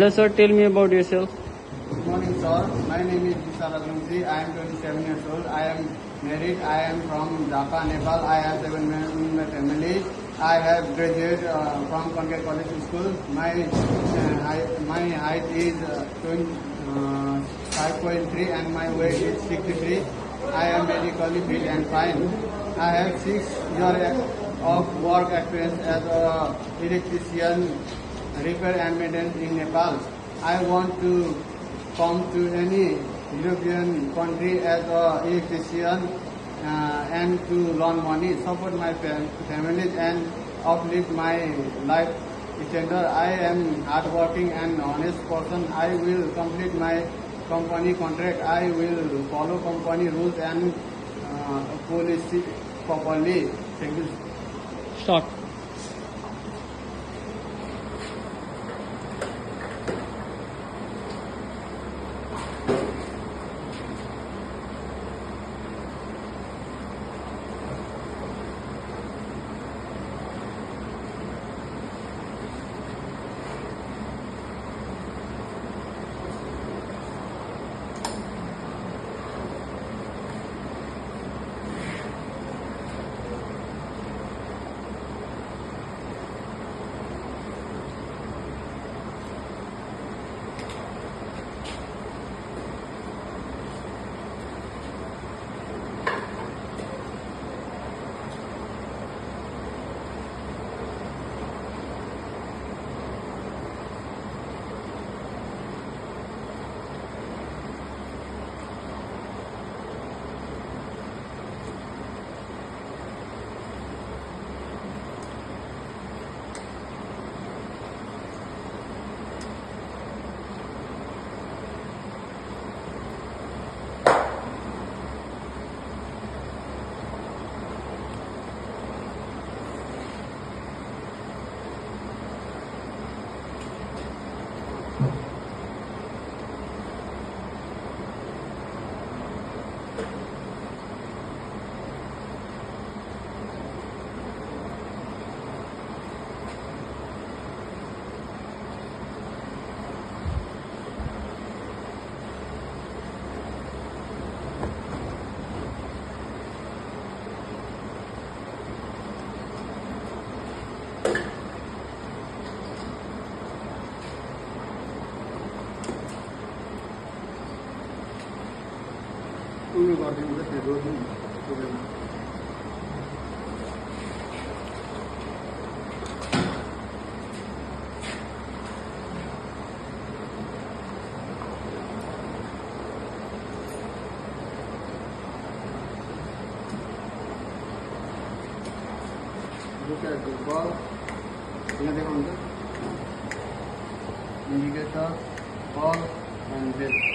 Hello sir, tell me about yourself. Good morning, sir. My name is Vishal Aglumsi. I am 27 years old. I am married. I am from Dhaka, Nepal. I have 7 members in my family. I have graduated from Concord College School. My height is 5.3 and my weight is 63. I am medically fit and fine. I have 6 years of work experience as an electrician, repair and maintenance in Nepal. I want to come to any European country as an electrician and to learn money, support my family and uplift my life standard. I am hardworking and honest person. I will complete my company contract. I will follow company rules and policy properly. Thank you. Start. Look at the ball. Indicator, ball, and this.